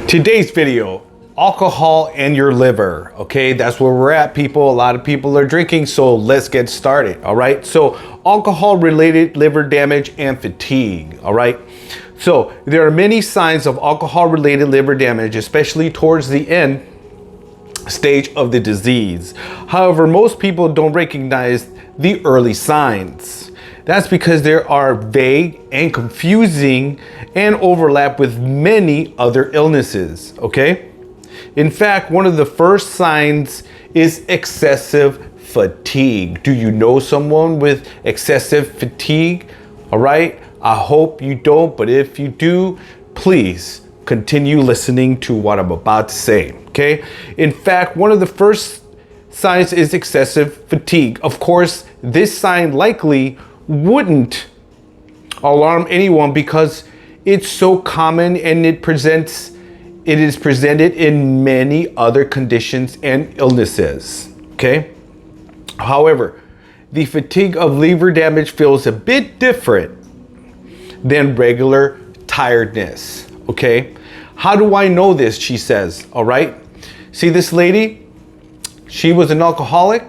Today's video, alcohol and your liver. Okay, that's where we're at, people. A lot of people are drinking, so let's get started. All right, so alcohol related liver damage and fatigue. All right, so there are many signs of alcohol related liver damage, especially towards the end stage of the disease. However, most people don't recognize the early signs. That's because they are vague and confusing and overlap with many other illnesses, okay? In fact, one of the first signs is excessive fatigue. Do you know someone with excessive fatigue? All right, I hope you don't, but if you do, please continue listening to what I'm about to say, okay? In fact, one of the first signs is excessive fatigue. Of course, this sign likely wouldn't alarm anyone because it's so common and it is presented in many other conditions and illnesses, okay? However, the fatigue of liver damage feels a bit different than regular tiredness, okay? How do I know this? She says, all right? See this lady? She was an alcoholic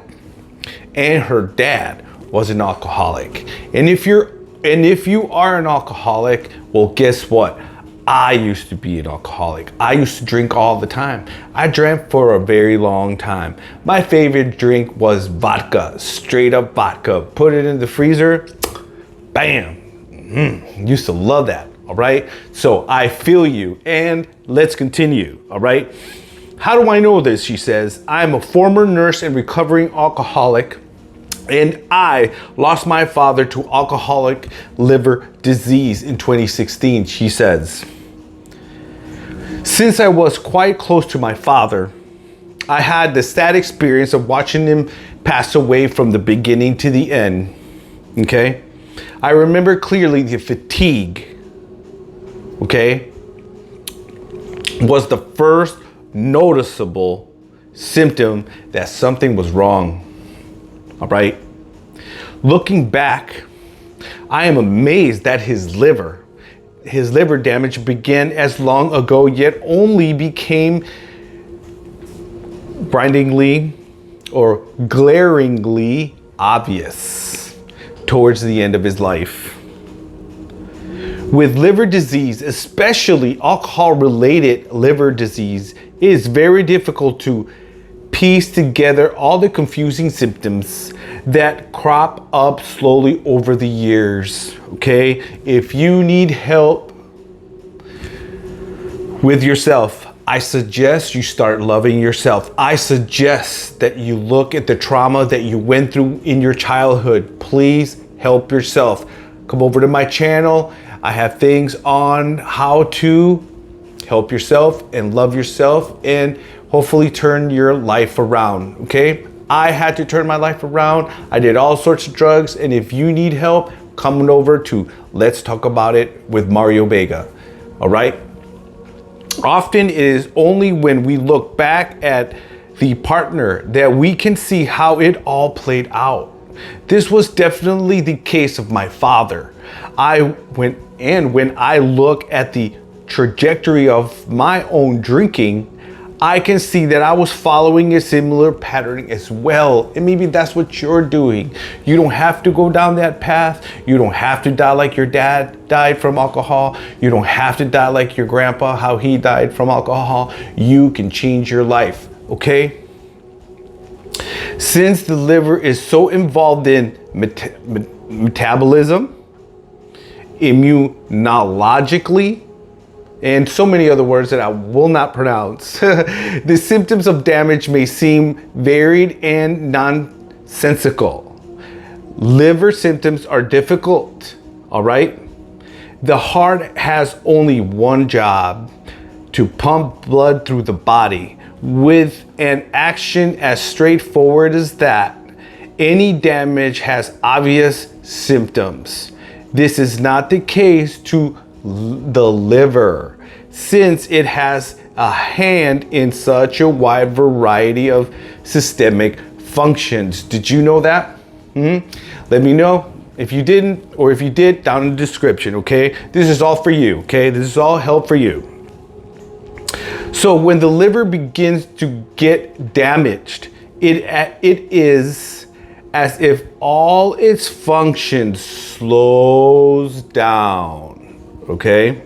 and her dad was an alcoholic. And if you are an alcoholic, well, guess what? I used to be an alcoholic. I used to drink all the time. I drank for a very long time. My favorite drink was vodka, straight up vodka. Put it in the freezer, bam. Used to love that, all right? So I feel you, and let's continue, all right? How do I know this? She says, I'm a former nurse and recovering alcoholic, and I lost my father to alcoholic liver disease in 2016. She says, since I was quite close to my father, I had the sad experience of watching him pass away from the beginning to the end, okay? I remember clearly the fatigue, okay, was the first noticeable symptom that something was wrong. All right. Looking back, I am amazed that his liver damage began as long ago, yet only became blindingly or glaringly obvious towards the end of his life. With liver disease, especially alcohol-related liver disease, it is very difficult to piece together all the confusing symptoms that crop up slowly over the years, okay? If you need help with yourself, I suggest you start loving yourself. I suggest that you look at the trauma that you went through in your childhood. Please help yourself. Come over to my channel. I have things on how to help yourself and love yourself and hopefully turn your life around, okay? I had to turn my life around. I did all sorts of drugs, and if you need help, come over to Let's Talk About It with Mario Vega, all right? Often it is only when we look back at the partner that we can see how it all played out. This was definitely the case of my father. When I look at the trajectory of my own drinking, I can see that I was following a similar pattern as well. And maybe that's what you're doing. You don't have to go down that path. You don't have to die like your dad died from alcohol. You don't have to die like your grandpa, how he died from alcohol. You can change your life, okay? Since the liver is so involved in metabolism, immunologically, and so many other words that I will not pronounce, the symptoms of damage may seem varied and nonsensical. Liver symptoms are difficult, all right? The heart has only one job: to pump blood through the body. With an action as straightforward as that, any damage has obvious symptoms. This is not the case to the liver, since it has a hand in such a wide variety of systemic functions. Did you know that? Let me know if you didn't, or if you did, down in the description, okay? This is all for you, okay? This is all help for you. So when the liver begins to get damaged, it is as if all its functions slows down, okay?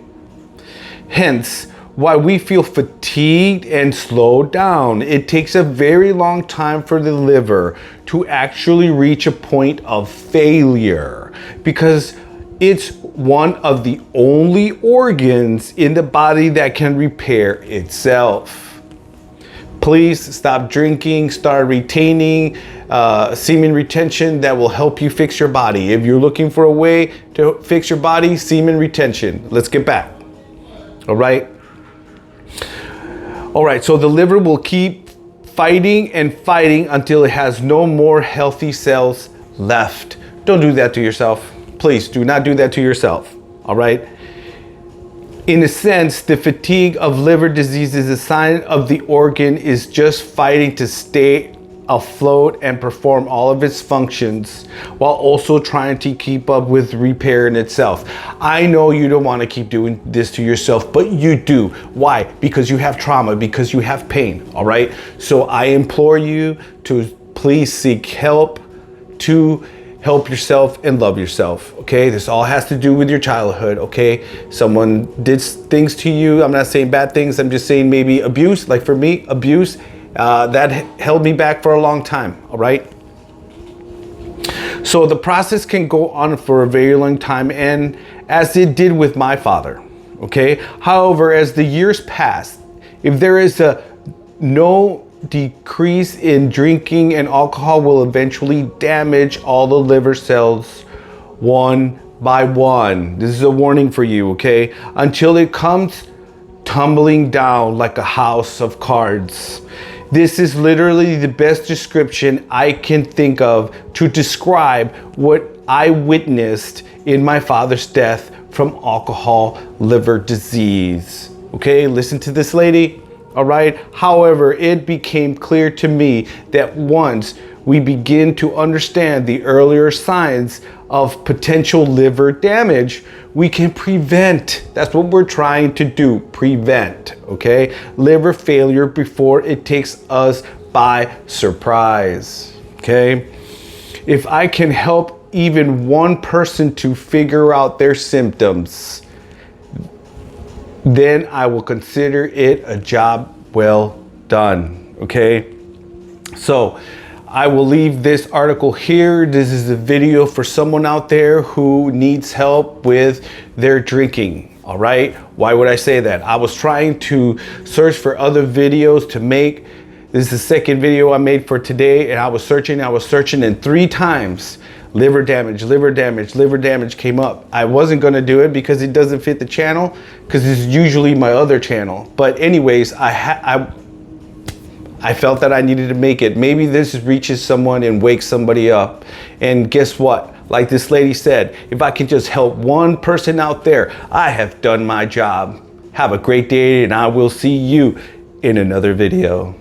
Hence, why we feel fatigued and slowed down. It takes a very long time for the liver to actually reach a point of failure because it's one of the only organs in the body that can repair itself. Please stop drinking, start retaining semen retention that will help you fix your body. If you're looking for a way to fix your body, semen retention. Let's get back. All right. All right, so the liver will keep fighting and fighting until it has no more healthy cells left. Don't do that to yourself. Please do not do that to yourself. All right. In a sense, the fatigue of liver disease is a sign of the organ is just fighting to stay afloat and perform all of its functions while also trying to keep up with repair in itself. I know you don't want to keep doing this to yourself, but you do. Why? Because you have trauma, because you have pain, all right? So I implore you to please seek help to help yourself and love yourself, okay? This all has to do with your childhood, okay? Someone did things to you. I'm not saying bad things. I'm just saying maybe abuse, like for me, abuse. That held me back for a long time, all right? So the process can go on for a very long time, and as it did with my father, okay? However, as the years pass, if there is no decrease in drinking, and alcohol will eventually damage all the liver cells one by one. This is a warning for you, okay? Until it comes tumbling down like a house of cards. This is literally the best description I can think of to describe what I witnessed in my father's death from alcohol liver disease. Okay, listen to this lady, all right? However, it became clear to me that once we begin to understand the earlier signs of potential liver damage, we can prevent. That's what we're trying to do, prevent, okay? Liver failure before it takes us by surprise, okay? If I can help even one person to figure out their symptoms, then I will consider it a job well done, okay? So I will leave this article here. This is a video for someone out there who needs help with their drinking, all right? Why would I say that? I was trying to search for other videos to make. This is the second video I made for today, and I was searching, and 3 times liver damage came up. I wasn't gonna do it because it doesn't fit the channel, because it's usually my other channel. But anyways, I felt that I needed to make it. Maybe this reaches someone and wakes somebody up. And guess what? Like this lady said, if I can just help one person out there, I have done my job. Have a great day, and I will see you in another video.